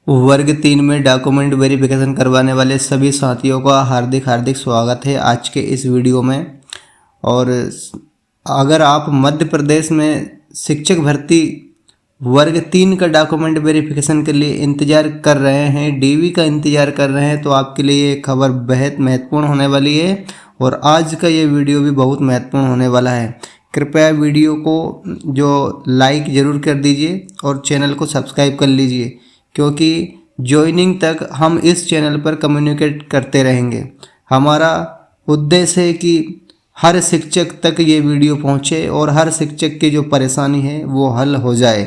वर्ग 3 में document verification करवाने वाले सभी साथियों का हार्दिक हार्दिक स्वागत है आज के इस वीडियो में। और अगर आप मध्य प्रदेश में शिक्षक भर्ती वर्ग 3 का डॉक्यूमेंट वेरिफिकेशन के लिए इंतज़ार कर रहे हैं, डीवी का इंतज़ार कर रहे हैं, तो आपके लिए ये खबर बेहद महत्वपूर्ण होने वाली है और आज का ये वीडियो भी बहुत महत्वपूर्ण होने वाला है। कृपया वीडियो को जो लाइक ज़रूर कर दीजिए और चैनल को सब्सक्राइब कर लीजिए, क्योंकि ज्वाइनिंग तक हम इस चैनल पर कम्युनिकेट करते रहेंगे। हमारा उद्देश्य है कि हर शिक्षक तक ये वीडियो पहुँचे और हर शिक्षक की जो परेशानी है वो हल हो जाए,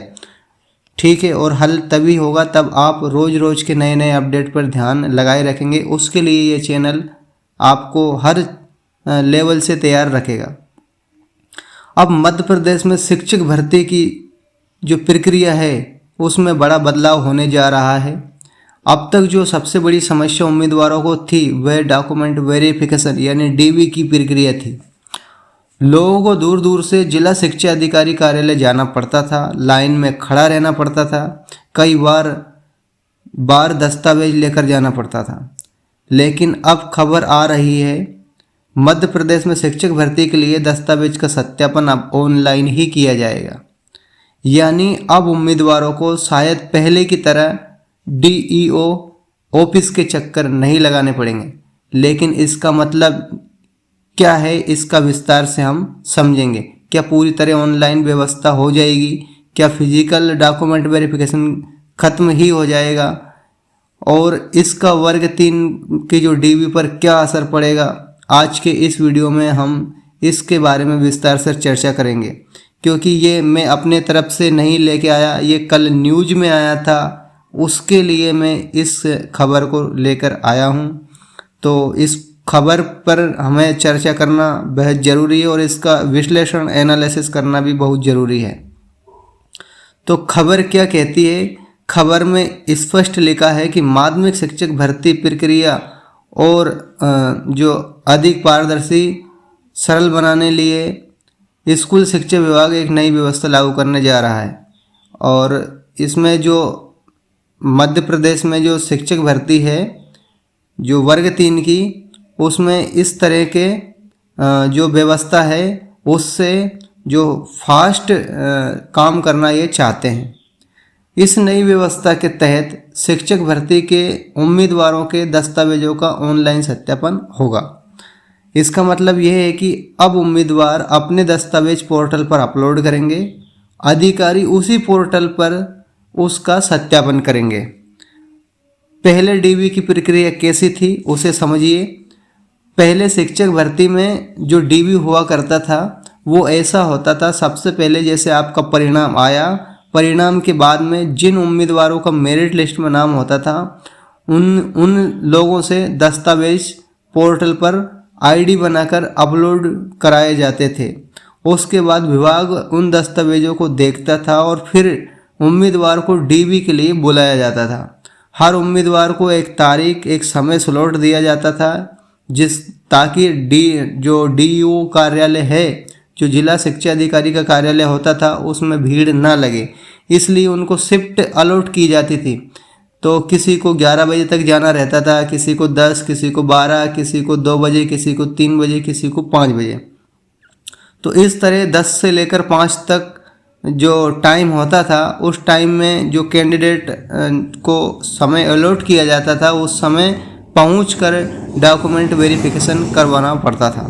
ठीक है। और हल तभी होगा तब आप रोज़ रोज़ के नए नए अपडेट पर ध्यान लगाए रखेंगे। उसके लिए ये चैनल आपको हर लेवल से तैयार रखेगा। अब मध्य प्रदेश में शिक्षक भर्ती की जो प्रक्रिया है उसमें बड़ा बदलाव होने जा रहा है। अब तक जो सबसे बड़ी समस्या उम्मीदवारों को थी वह डॉक्यूमेंट वेरिफिकेशन यानी डीवी की प्रक्रिया थी। लोगों को दूर दूर से जिला शिक्षा अधिकारी कार्यालय जाना पड़ता था, लाइन में खड़ा रहना पड़ता था, कई बार दस्तावेज लेकर जाना पड़ता था। लेकिन अब खबर आ रही है, मध्य प्रदेश में शिक्षक भर्ती के लिए दस्तावेज का सत्यापन अब ऑनलाइन ही किया जाएगा। यानी अब उम्मीदवारों को शायद पहले की तरह डीईओ ऑफिस के चक्कर नहीं लगाने पड़ेंगे। लेकिन इसका मतलब क्या है, इसका विस्तार से हम समझेंगे। क्या पूरी तरह ऑनलाइन व्यवस्था हो जाएगी? क्या फिजिकल डॉक्यूमेंट वेरिफिकेशन खत्म ही हो जाएगा? और इसका वर्ग 3 की जो डीवी पर क्या असर पड़ेगा? आज के इस वीडियो में हम इसके बारे में विस्तार से चर्चा करेंगे, क्योंकि ये मैं अपने तरफ से नहीं लेके आया, ये कल न्यूज़ में आया था, उसके लिए मैं इस खबर को लेकर आया हूँ। तो इस खबर पर हमें चर्चा करना बेहद ज़रूरी है और इसका विश्लेषण एनालिसिस करना भी बहुत ज़रूरी है। तो खबर क्या कहती है? खबर में स्पष्ट लिखा है कि माध्यमिक शिक्षक भर्ती प्रक्रिया और जो अधिक पारदर्शी सरल बनाने लिए स्कूल शिक्षा विभाग एक नई व्यवस्था लागू करने जा रहा है। और इसमें जो मध्य प्रदेश में जो शिक्षक भर्ती है जो वर्ग 3 की, उसमें इस तरह के जो व्यवस्था है उससे जो फास्ट काम करना ये चाहते हैं। इस नई व्यवस्था के तहत शिक्षक भर्ती के उम्मीदवारों के दस्तावेजों का ऑनलाइन सत्यापन होगा। इसका मतलब यह है कि अब उम्मीदवार अपने दस्तावेज पोर्टल पर अपलोड करेंगे, अधिकारी उसी पोर्टल पर उसका सत्यापन करेंगे। पहले डीवी की प्रक्रिया कैसी थी उसे समझिए। पहले शिक्षक भर्ती में जो डीवी हुआ करता था वो ऐसा होता था, सबसे पहले जैसे आपका परिणाम आया, परिणाम के बाद में जिन उम्मीदवारों का मेरिट लिस्ट में नाम होता था उन लोगों से दस्तावेज पोर्टल पर आईडी बनाकर अपलोड कराए जाते थे। उसके बाद विभाग उन दस्तावेजों को देखता था और फिर उम्मीदवार को डीवी के लिए बुलाया जाता था। हर उम्मीदवार को एक तारीख, एक समय स्लॉट दिया जाता था ताकि जो डीईओ कार्यालय है, जो जिला शिक्षा अधिकारी का कार्यालय होता था, उसमें भीड़ ना लगे, इसलिए उनको शिफ्ट अलॉट की जाती थी। तो किसी को 11 बजे तक जाना रहता था, किसी को 10, किसी को 12, किसी को 2 बजे, किसी को 3 बजे, किसी को 5 बजे। तो इस तरह 10 से लेकर 5 तक जो टाइम होता था, उस टाइम में जो कैंडिडेट को समय अलॉट किया जाता था उस समय पहुंचकर डॉक्यूमेंट वेरिफिकेशन करवाना पड़ता था।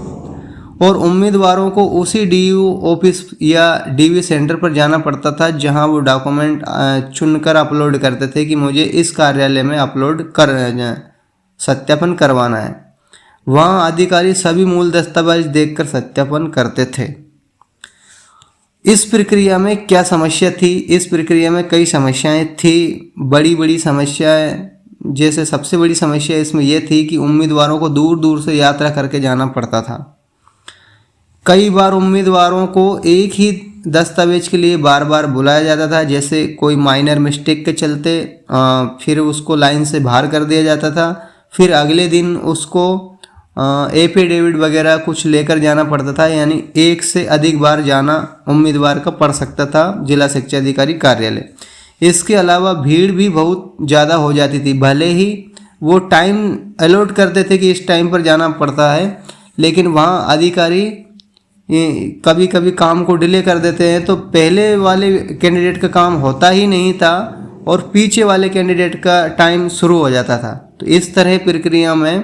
और उम्मीदवारों को उसी डीईओ ऑफिस या डीवी सेंटर पर जाना पड़ता था जहां वो डॉक्यूमेंट चुनकर अपलोड करते थे कि मुझे इस कार्यालय में सत्यापन करवाना है। वहां अधिकारी सभी मूल दस्तावेज देखकर सत्यापन करते थे। इस प्रक्रिया में क्या समस्या थी? इस प्रक्रिया में कई समस्याएं थी, बड़ी बड़ी समस्याएं। जैसे सबसे बड़ी समस्या इसमें यह थी कि उम्मीदवारों को दूर दूर से यात्रा करके जाना पड़ता था। कई बार उम्मीदवारों को एक ही दस्तावेज के लिए बार बार बुलाया जाता था, जैसे कोई माइनर मिस्टेक के चलते फिर उसको लाइन से बाहर कर दिया जाता था। फिर अगले दिन उसको एफिडेविट वगैरह कुछ लेकर जाना पड़ता था, यानी एक से अधिक बार जाना उम्मीदवार का पड़ सकता था जिला शिक्षा अधिकारी कार्यालय। इसके अलावा भीड़ भी बहुत ज़्यादा हो जाती थी। भले ही वो टाइम अलॉट करते थे कि इस टाइम पर जाना पड़ता है, लेकिन वहाँ अधिकारी कभी कभी काम को डिले कर देते हैं, तो पहले वाले कैंडिडेट का काम होता ही नहीं था और पीछे वाले कैंडिडेट का टाइम शुरू हो जाता था। तो इस तरह प्रक्रिया में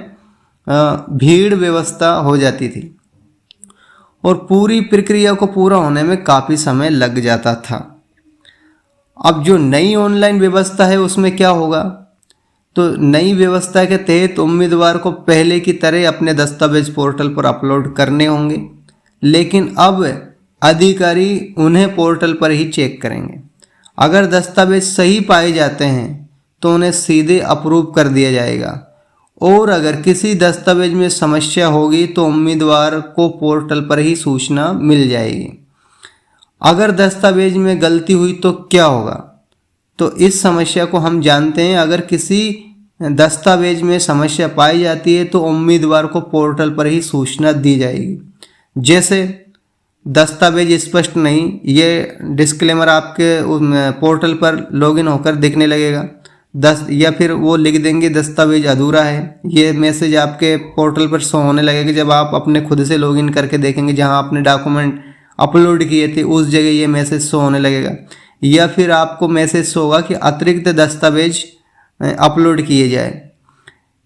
भीड़ व्यवस्था हो जाती थी और पूरी प्रक्रिया को पूरा होने में काफ़ी समय लग जाता था। अब जो नई ऑनलाइन व्यवस्था है उसमें क्या होगा, तो नई व्यवस्था के तहत उम्मीदवार को पहले की तरह अपने दस्तावेज पोर्टल पर अपलोड करने होंगे, लेकिन अब अधिकारी उन्हें पोर्टल पर ही चेक करेंगे। अगर दस्तावेज सही पाए जाते हैं तो उन्हें सीधे अप्रूव कर दिया जाएगा, और अगर किसी दस्तावेज में समस्या होगी तो उम्मीदवार को पोर्टल पर ही सूचना मिल जाएगी। अगर दस्तावेज में गलती हुई तो क्या होगा, तो इस समस्या को हम जानते हैं। अगर किसी दस्तावेज में समस्या पाई जाती है तो उम्मीदवार को पोर्टल पर ही सूचना दी जाएगी। जैसे दस्तावेज स्पष्ट नहीं, ये डिस्क्लेमर आपके पोर्टल पर लॉगिन होकर दिखने लगेगा। या फिर वो लिख देंगे दस्तावेज अधूरा है, ये मैसेज आपके पोर्टल पर शो होने लगेगा। जब आप अपने खुद से लॉगिन करके देखेंगे जहां आपने डॉक्यूमेंट अपलोड किए थे उस जगह ये मैसेज शो होने लगेगा। या फिर आपको मैसेज शो होगा कि अतिरिक्त दस्तावेज अपलोड किए जाए।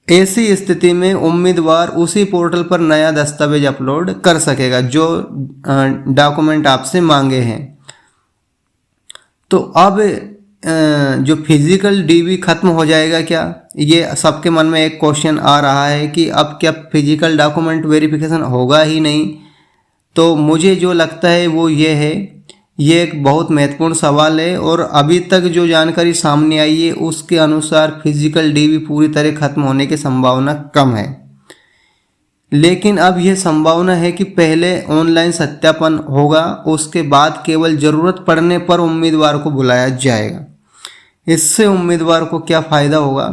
ऐसी स्थिति में उम्मीदवार उसी पोर्टल पर नया दस्तावेज अपलोड कर सकेगा जो डॉक्यूमेंट आपसे मांगे हैं। तो अब जो फिजिकल डीबी खत्म हो जाएगा क्या, ये सबके मन में एक क्वेश्चन आ रहा है कि अब क्या फिजिकल डॉक्यूमेंट वेरिफिकेशन होगा ही नहीं। तो मुझे जो लगता है वो ये है, ये एक बहुत महत्वपूर्ण सवाल है और अभी तक जो जानकारी सामने आई है उसके अनुसार फिजिकल डीबी पूरी तरह खत्म होने की संभावना कम है। लेकिन अब यह संभावना है कि पहले ऑनलाइन सत्यापन होगा, उसके बाद केवल ज़रूरत पड़ने पर उम्मीदवार को बुलाया जाएगा। इससे उम्मीदवार को क्या फ़ायदा होगा,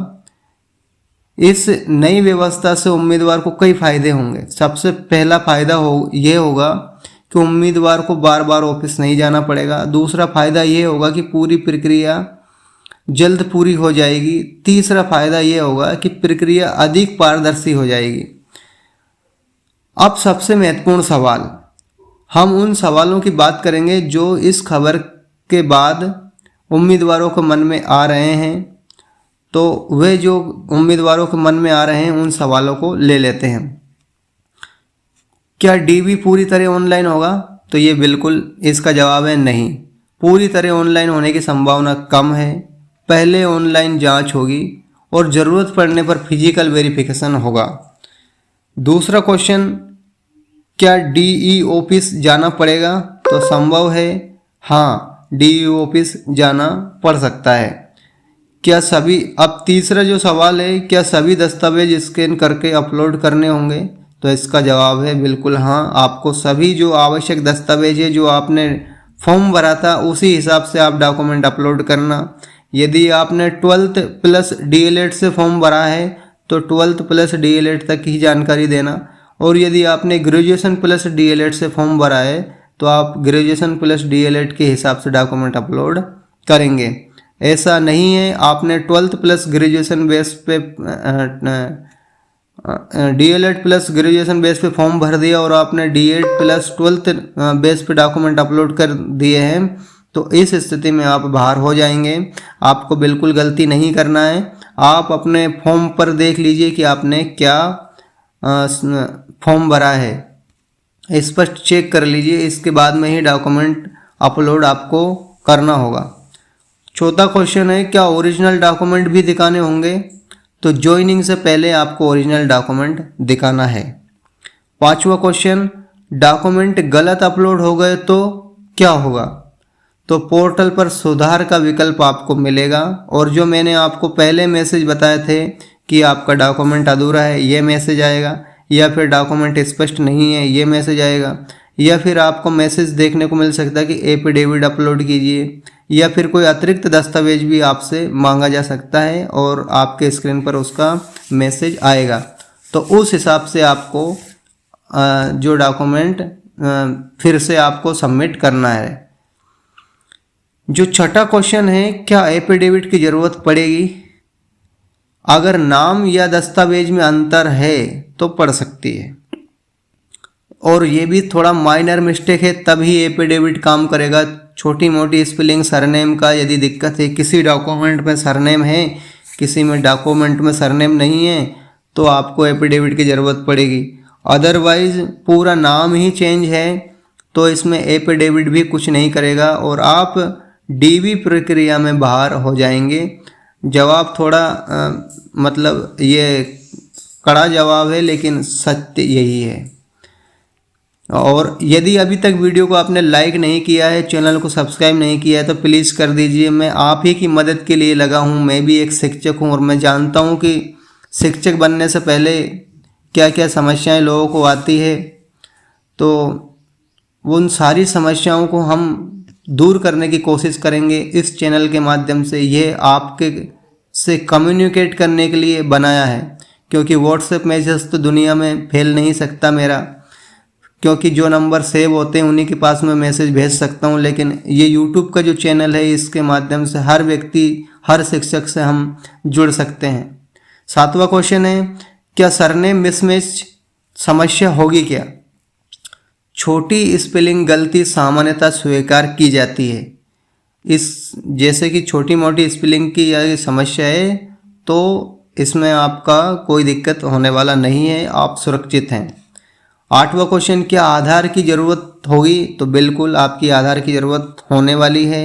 इस नई व्यवस्था से उम्मीदवार को कई फायदे होंगे। सबसे पहला फ़ायदा ये होगा कि उम्मीदवार को बार बार ऑफिस नहीं जाना पड़ेगा। दूसरा फ़ायदा ये होगा कि पूरी प्रक्रिया जल्द पूरी हो जाएगी। तीसरा फ़ायदा ये होगा कि प्रक्रिया अधिक पारदर्शी हो जाएगी। अब सबसे महत्वपूर्ण सवाल, हम उन सवालों की बात करेंगे जो इस खबर के बाद उम्मीदवारों के मन में आ रहे हैं। तो वे जो उम्मीदवारों के मन में आ रहे हैं उन सवालों को ले लेते हैं। क्या डीबी पूरी तरह ऑनलाइन होगा, तो ये बिल्कुल इसका जवाब है नहीं। पूरी तरह ऑनलाइन होने की संभावना कम है। पहले ऑनलाइन जांच होगी और ज़रूरत पड़ने पर फिजिकल वेरिफिकेशन होगा। दूसरा क्वेश्चन, क्या डीई ऑफिस जाना पड़ेगा, तो संभव है हाँ, डीई ऑफिस जाना पड़ सकता है। क्या सभी, अब तीसरा जो सवाल है, क्या सभी दस्तावेज स्कैन करके अपलोड करने होंगे, तो इसका जवाब है बिल्कुल हाँ। आपको सभी जो आवश्यक दस्तावेज है जो आपने फॉर्म भरा था उसी हिसाब से आप डॉक्यूमेंट अपलोड करना। यदि आपने 12th प्लस DLED से फॉर्म भरा है तो 12th प्लस DLED तक ही जानकारी देना, और यदि आपने ग्रेजुएशन प्लस DLED से फॉर्म भरा है तो आप ग्रेजुएशन प्लस DLED के हिसाब से डॉक्यूमेंट अपलोड करेंगे। ऐसा नहीं है आपने 12th प्लस ग्रेजुएशन बेस पे DLED प्लस ग्रेजुएशन बेस पे फॉर्म भर दिया और आपने DED प्लस 12th बेस पे डॉक्यूमेंट अपलोड कर दिए हैं, तो इस स्थिति में आप बाहर हो जाएंगे। आपको बिल्कुल गलती नहीं करना है। आप अपने फॉर्म पर देख लीजिए कि आपने क्या फॉर्म भरा है, स्पष्ट चेक कर लीजिए। इसके बाद में ही डॉक्यूमेंट अपलोड आपको करना होगा। चौथा क्वेश्चन है, क्या ओरिजिनल डॉक्यूमेंट भी दिखाने होंगे, तो ज्वाइनिंग से पहले आपको ओरिजिनल डॉक्यूमेंट दिखाना है। पांचवा क्वेश्चन, डॉक्यूमेंट गलत अपलोड हो गए तो क्या होगा, तो पोर्टल पर सुधार का विकल्प आपको मिलेगा, और जो मैंने आपको पहले मैसेज बताए थे कि आपका डॉक्यूमेंट अधूरा है ये मैसेज आएगा, या फिर डॉक्यूमेंट स्पष्ट नहीं है ये मैसेज आएगा, या फिर आपको मैसेज देखने को मिल सकता है कि एफिडेविट अपलोड कीजिए, या फिर कोई अतिरिक्त दस्तावेज भी आपसे मांगा जा सकता है और आपके स्क्रीन पर उसका मैसेज आएगा। तो उस हिसाब से आपको जो डॉक्यूमेंट फिर से आपको सबमिट करना है। जो छठा क्वेश्चन है, क्या एफिडेविट की ज़रूरत पड़ेगी? अगर नाम या दस्तावेज में अंतर है तो पड़ सकती है, और ये भी थोड़ा माइनर मिस्टेक है तभी एफिडेविट काम करेगा। छोटी मोटी स्पेलिंग सरनेम का यदि दिक्कत है, किसी डॉक्यूमेंट में सरनेम है, किसी में डॉक्यूमेंट में सरनेम नहीं है, तो आपको एफिडेविट की ज़रूरत पड़ेगी। अदरवाइज पूरा नाम ही चेंज है तो इसमें एफिडेविट भी कुछ नहीं करेगा और आप डीवी प्रक्रिया में बाहर हो जाएंगे। जवाब थोड़ा मतलब ये कड़ा जवाब है, लेकिन सत्य यही है। और यदि अभी तक वीडियो को आपने लाइक नहीं किया है, चैनल को सब्सक्राइब नहीं किया है, तो प्लीज़ कर दीजिए। मैं आप ही की मदद के लिए लगा हूँ। मैं भी एक शिक्षक हूँ और मैं जानता हूँ कि शिक्षक बनने से पहले क्या क्या समस्याएं लोगों को आती है, तो उन सारी समस्याओं को हम दूर करने की कोशिश करेंगे इस चैनल के माध्यम से। ये आपके से कम्युनिकेट करने के लिए बनाया है, क्योंकि व्हाट्सएप मैसेज तो दुनिया में फैल नहीं सकता मेरा, क्योंकि जो नंबर सेव होते हैं उन्हीं के पास मैं मैसेज भेज सकता हूं। लेकिन ये यूट्यूब का जो चैनल है, इसके माध्यम से हर व्यक्ति, हर शिक्षक से हम जुड़ सकते हैं। सातवां क्वेश्चन है, क्या सरनेम मिसमैच समस्या होगी क्या? छोटी स्पेलिंग गलती सामान्यतः स्वीकार की जाती है। इस जैसे कि छोटी मोटी स्पेलिंग की यह समस्या है तो इसमें आपका कोई दिक्कत होने वाला नहीं है, आप सुरक्षित हैं। आठवां क्वेश्चन, क्या आधार की ज़रूरत होगी? तो बिल्कुल आपकी आधार की ज़रूरत होने वाली है।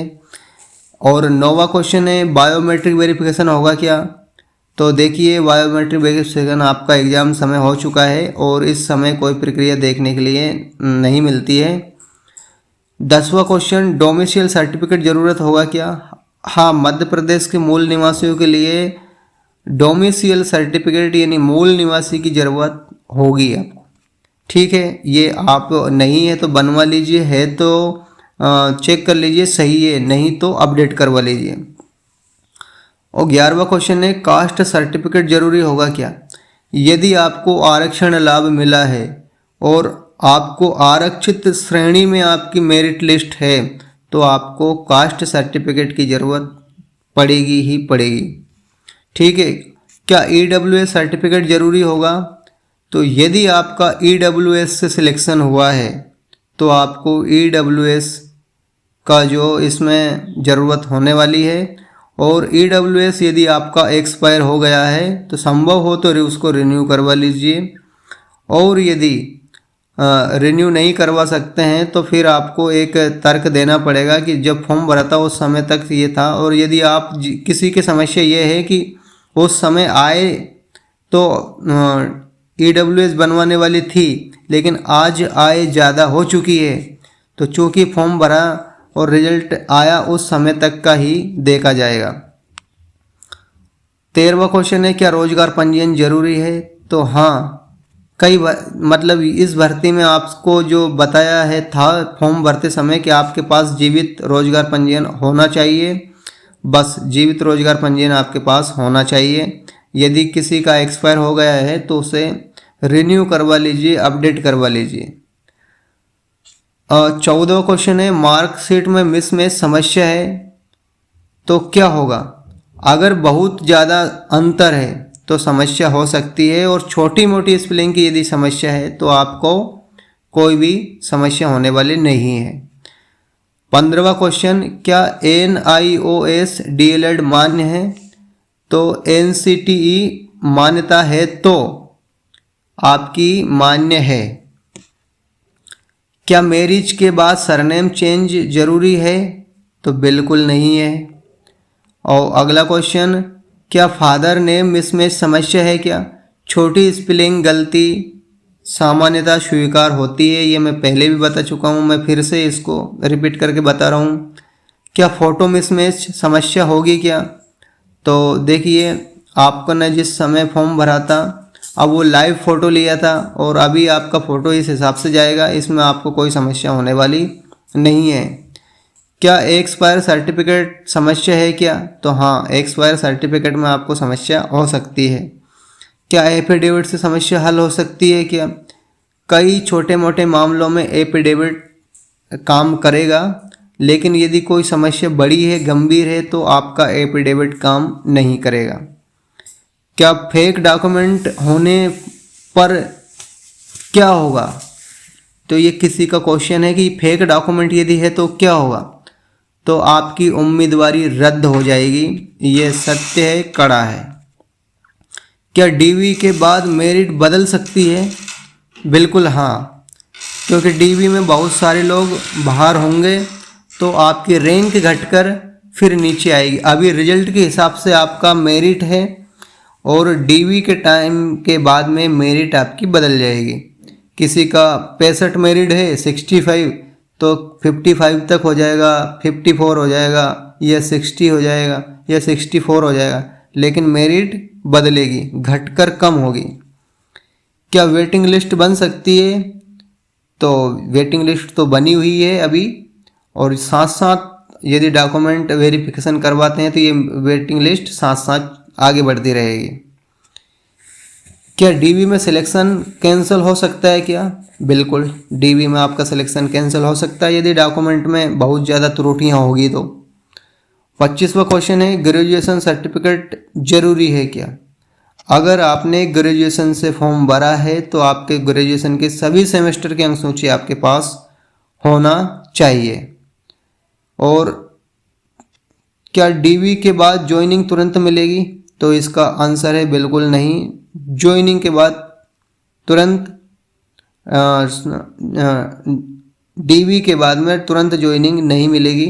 और नौवां क्वेश्चन है, बायोमेट्रिक वेरिफिकेशन होगा क्या? तो देखिए, बायोमेट्रिक वेरिफिकेशन आपका एग्ज़ाम समय हो चुका है और इस समय कोई प्रक्रिया देखने के लिए नहीं मिलती है। 10वां क्वेश्चन, डोमिसाइल सर्टिफिकेट ज़रूरत होगा क्या? हाँ, मध्य प्रदेश के मूल निवासियों के लिए डोमिसाइल सर्टिफिकेट यानी मूल निवासी की ज़रूरत होगी आपको। ठीक है, ये आप नहीं है तो बनवा लीजिए, है तो चेक कर लीजिए सही है, नहीं तो अपडेट करवा लीजिए। और 11वां क्वेश्चन है, कास्ट सर्टिफिकेट जरूरी होगा क्या? यदि आपको आरक्षण लाभ मिला है और आपको आरक्षित श्रेणी में आपकी मेरिट लिस्ट है तो आपको कास्ट सर्टिफिकेट की ज़रूरत पड़ेगी ही पड़ेगी। ठीक है, क्या EWS सर्टिफिकेट ज़रूरी होगा? तो यदि आपका EWS से सिलेक्शन हुआ है तो आपको EWS का जो इसमें ज़रूरत होने वाली है। और EWS यदि आपका एक्सपायर हो गया है तो संभव हो तो उसको रिन्यू करवा लीजिए, और यदि रिन्यू नहीं करवा सकते हैं तो फिर आपको एक तर्क देना पड़ेगा कि जब फॉर्म भरा था उस समय तक ये था, और यदि आप किसी की समस्या ये है कि उस समय आए तो EWS बनवाने वाली थी लेकिन आज आय ज़्यादा हो चुकी है, तो चूँकि फॉर्म भरा और रिजल्ट आया उस समय तक का ही देखा जाएगा। 13वां क्वेश्चन है, क्या रोजगार पंजीयन जरूरी है? तो हाँ, मतलब इस भर्ती में आपको जो बताया है था फॉर्म भरते समय कि आपके पास जीवित रोजगार पंजीयन होना चाहिए। बस जीवित रोजगार पंजीयन आपके पास होना चाहिए। यदि किसी का एक्सपायर हो गया है तो उसे रिन्यू करवा लीजिए, अपडेट करवा लीजिए। 14वां क्वेश्चन है, मार्कशीट में मिसमैच समस्या है तो क्या होगा? अगर बहुत ज़्यादा अंतर है तो समस्या हो सकती है, और छोटी मोटी स्पेलिंग की यदि समस्या है तो आपको कोई भी समस्या होने वाली नहीं है। 15वां क्वेश्चन, क्या NIOS DLED मान्य है? तो NCTE मान्यता है तो आपकी मान्य है। क्या मैरिज के बाद सरनेम चेंज जरूरी है? तो बिल्कुल नहीं है। और अगला क्वेश्चन, क्या फादर नेम मिसमैच समस्या है क्या? छोटी स्पेलिंग गलती सामान्यतः स्वीकार होती है, ये मैं पहले भी बता चुका हूँ, मैं फिर से इसको रिपीट करके बता रहा हूँ। क्या फ़ोटो मिसमैच समस्या होगी क्या? तो देखिए, आपको ने जिस समय फॉर्म भरा था अब वो लाइव फ़ोटो लिया था और अभी आपका फ़ोटो इस हिसाब से जाएगा, इसमें आपको कोई समस्या होने वाली नहीं है। क्या एक्सपायर सर्टिफिकेट समस्या है क्या? तो हाँ, एक्सपायर सर्टिफिकेट में आपको समस्या हो सकती है। क्या एफिडेविट से समस्या हल हो सकती है क्या? कई छोटे मोटे मामलों में एफिडेविट काम करेगा, लेकिन यदि कोई समस्या बड़ी है, गंभीर है, तो आपका एफिडेविट काम नहीं करेगा। क्या फेक डॉक्यूमेंट होने पर क्या होगा? तो ये किसी का क्वेश्चन है कि फेक डॉक्यूमेंट यदि है तो क्या होगा? तो आपकी उम्मीदवारी रद्द हो जाएगी। ये सत्य है, कड़ा है। क्या डीवी के बाद मेरिट बदल सकती है? बिल्कुल हाँ, क्योंकि डीवी में बहुत सारे लोग बाहर होंगे तो आपकी रैंक घटकर फिर नीचे आएगी। अभी रिजल्ट के हिसाब से आपका मेरिट है और डीवी के टाइम के बाद में मेरिट आपकी बदल जाएगी। किसी का 65 मेरिट है, 65 तो 55 तक हो जाएगा, 54 हो जाएगा, या 60 हो जाएगा, या 64 हो जाएगा, लेकिन मेरिट बदलेगी, घटकर कम होगी। क्या वेटिंग लिस्ट बन सकती है? तो वेटिंग लिस्ट तो बनी हुई है अभी, और साथ साथ यदि डॉक्यूमेंट वेरिफिकेशन करवाते हैं तो ये वेटिंग लिस्ट साथ साथ आगे बढ़ती रहेगी। क्या डीवी में सिलेक्शन कैंसिल हो सकता है क्या? बिल्कुल, डीवी में आपका सिलेक्शन कैंसिल हो सकता है यदि डॉक्यूमेंट में बहुत ज़्यादा त्रुटियां होगी तो। 25वां क्वेश्चन है, ग्रेजुएशन सर्टिफिकेट जरूरी है क्या? अगर आपने ग्रेजुएशन से फॉर्म भरा है तो आपके ग्रेजुएशन के सभी सेमेस्टर की अंक सूची आपके पास होना चाहिए। और क्या डीवी के बाद ज्वाइनिंग तुरंत मिलेगी? तो इसका आंसर है बिल्कुल नहीं। ज्वाइनिंग के बाद तुरंत डीवी के बाद में तुरंत ज्वाइनिंग नहीं मिलेगी।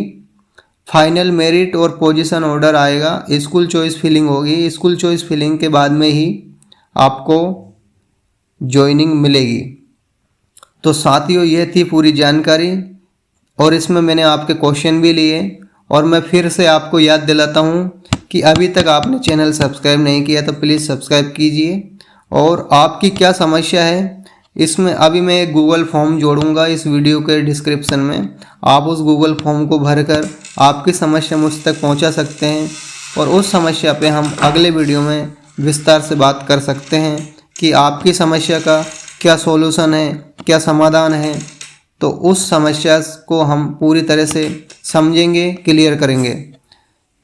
फाइनल मेरिट और पोजीशन ऑर्डर आएगा, स्कूल चॉइस फिलिंग होगी, स्कूल चॉइस फिलिंग के बाद में ही आपको ज्वाइनिंग मिलेगी। तो साथियों, ये थी पूरी जानकारी और इसमें मैंने आपके क्वेश्चन भी लिए। और मैं फिर से आपको याद दिलाता हूँ कि अभी तक आपने चैनल सब्सक्राइब नहीं किया तो प्लीज़ सब्सक्राइब कीजिए। और आपकी क्या समस्या है इसमें अभी मैं एक गूगल फॉर्म जोड़ूंगा इस वीडियो के डिस्क्रिप्शन में। आप उस गूगल फॉर्म को भरकर आपकी समस्या मुझ तक पहुंचा सकते हैं और उस समस्या पे हम अगले वीडियो में विस्तार से बात कर सकते हैं कि आपकी समस्या का क्या सॉल्यूशन है, क्या समाधान है। तो उस समस्या को हम पूरी तरह से समझेंगे, क्लियर करेंगे।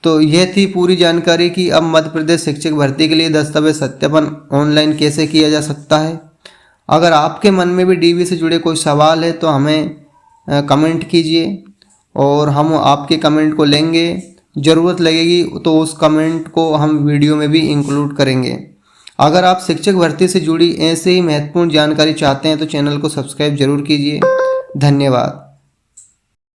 तो यह थी पूरी जानकारी कि अब मध्य प्रदेश शिक्षक भर्ती के लिए दस्तावेज सत्यापन ऑनलाइन कैसे किया जा सकता है। अगर आपके मन में भी डीवी से जुड़े कोई सवाल है तो हमें कमेंट कीजिए और हम आपके कमेंट को लेंगे। ज़रूरत लगेगी तो उस कमेंट को हम वीडियो में भी इंक्लूड करेंगे। अगर आप शिक्षक भर्ती से जुड़ी ऐसे ही महत्वपूर्ण जानकारी चाहते हैं तो चैनल को सब्सक्राइब जरूर कीजिए। धन्यवाद।